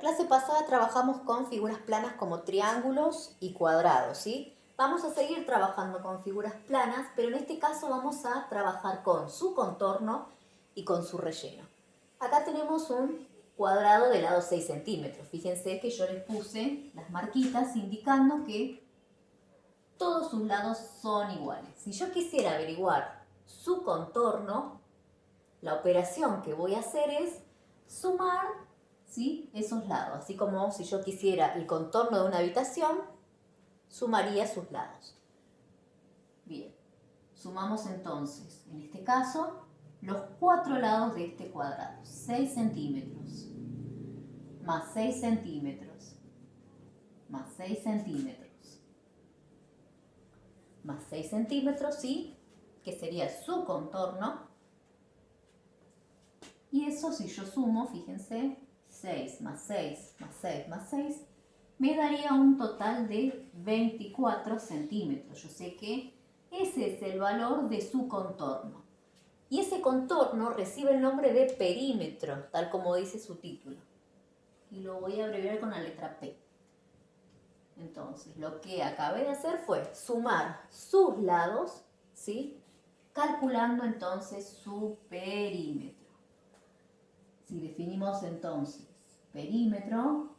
clase pasada trabajamos con figuras planas como triángulos y cuadrados, ¿sí? Vamos a seguir trabajando con figuras planas, pero en este caso vamos a trabajar con su contorno y con su relleno. Acá tenemos un cuadrado de lado 6 centímetros. Fíjense que yo les puse las marquitas indicando que todos sus lados son iguales. Si yo quisiera averiguar su contorno, la operación que voy a hacer es sumar, ¿sí?, esos lados. Así como si yo quisiera el contorno de una habitación, sumaría sus lados. Bien, sumamos entonces, en este caso, los 4 lados de este cuadrado. 6 centímetros, más 6 centímetros, más 6 centímetros, más 6 centímetros, ¿sí?, que sería su contorno. Y eso, si yo sumo, fíjense, 6 más 6 más 6 más 6, me daría un total de 24 centímetros. Yo sé que ese es el valor de su contorno. Y ese contorno recibe el nombre de perímetro, tal como dice su título. Y lo voy a abreviar con la letra P. Entonces, lo que acabé de hacer fue sumar sus lados, ¿sí?, calculando entonces su perímetro. Si definimos entonces perímetro,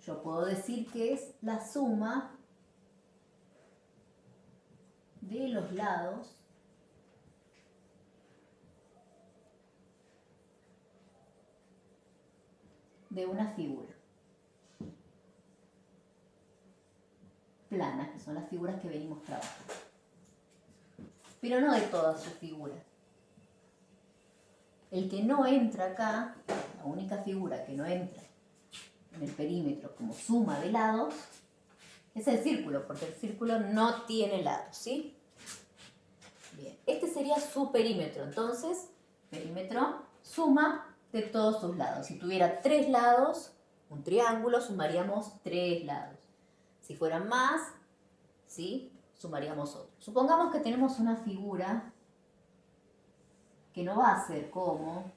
yo puedo decir que es la suma de los lados de una figura plana, que son las figuras que venimos trabajando. Pero no de todas sus figuras. El que no entra acá, la única figura que no entra en el perímetro como suma de lados, es el círculo, porque el círculo no tiene lados, ¿sí? Bien, este sería su perímetro. Entonces, perímetro, suma de todos sus lados. Si tuviera 3 lados, un triángulo, sumaríamos 3 lados. Si fueran más, ¿sí?, sumaríamos otro. Supongamos que tenemos una figura que no va a ser como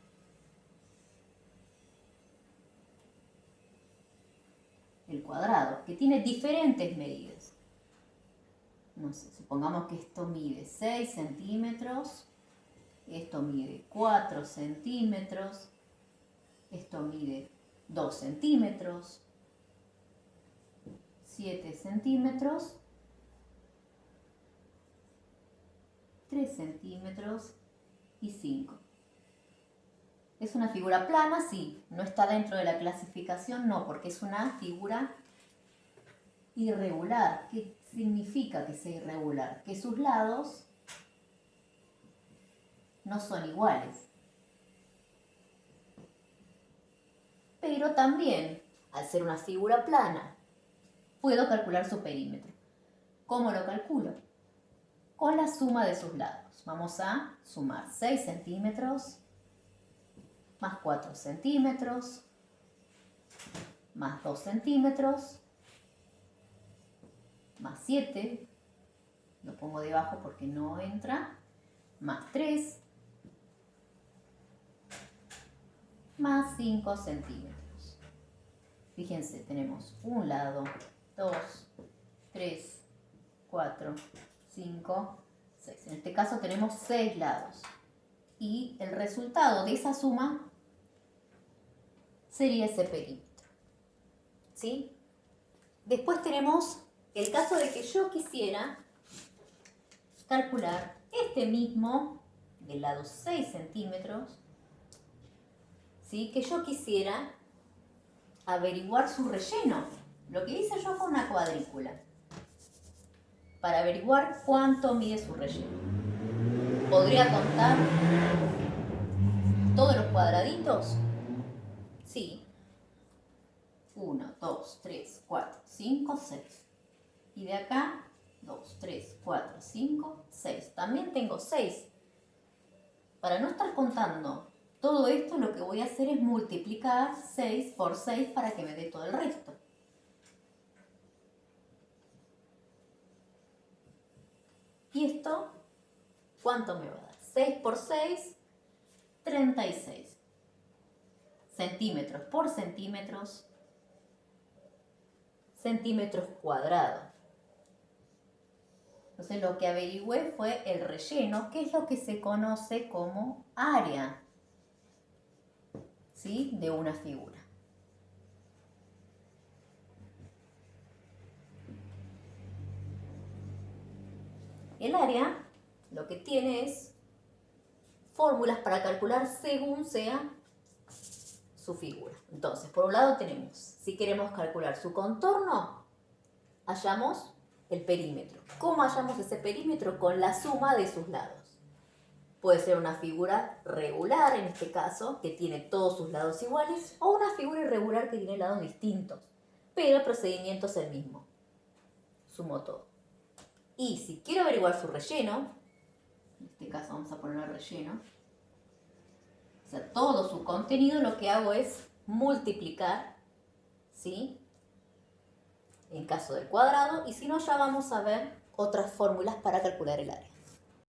el cuadrado, que tiene diferentes medidas. No sé, supongamos que esto mide 6 centímetros, esto mide 4 centímetros, esto mide 2 centímetros, 7 centímetros, 3 centímetros y 5. ¿Es una figura plana? Sí. ¿No está dentro de la clasificación? No, porque es una figura irregular. ¿Qué significa que sea irregular? Que sus lados no son iguales. Pero también, al ser una figura plana, puedo calcular su perímetro. ¿Cómo lo calculo? Con la suma de sus lados. Vamos a sumar 6 centímetros, más 4 centímetros, más 2 centímetros, más 7, lo pongo debajo porque no entra, más 3, más 5 centímetros. Fíjense, tenemos un lado, 2, 3, 4, 5, 6. En este caso tenemos 6 lados. Y el resultado de esa suma sería ese perímetro, ¿sí? Después tenemos el caso de que yo quisiera calcular este mismo del lado 6 centímetros, ¿sí?, que yo quisiera averiguar su relleno. Lo que hice yo fue una cuadrícula para averiguar cuánto mide su relleno. ¿Podría contar todos los cuadraditos? Sí. 1, 2, 3, 4, 5, 6. Y de acá, 2, 3, 4, 5, 6. También tengo 6. Para no estar contando todo esto, lo que voy a hacer es multiplicar 6 por 6 para que me dé todo el resto. ¿Y esto cuánto me va a dar? 6 por 6, 36. centímetros por centímetros, centímetros cuadrados. Entonces lo que averigüé fue el relleno, que es lo que se conoce como área, ¿sí?, de una figura. El área lo que tiene es fórmulas para calcular según sea su figura. Entonces, por un lado tenemos, si queremos calcular su contorno, hallamos el perímetro. ¿Cómo hallamos ese perímetro? Con la suma de sus lados. Puede ser una figura regular, en este caso, que tiene todos sus lados iguales, o una figura irregular que tiene lados distintos, pero el procedimiento es el mismo. Sumo todo. Y si quiero averiguar su relleno, en este caso vamos a poner el relleno, o sea, todo su contenido, lo que hago es multiplicar, ¿sí?, en caso del cuadrado, y si no, ya vamos a ver otras fórmulas para calcular el área.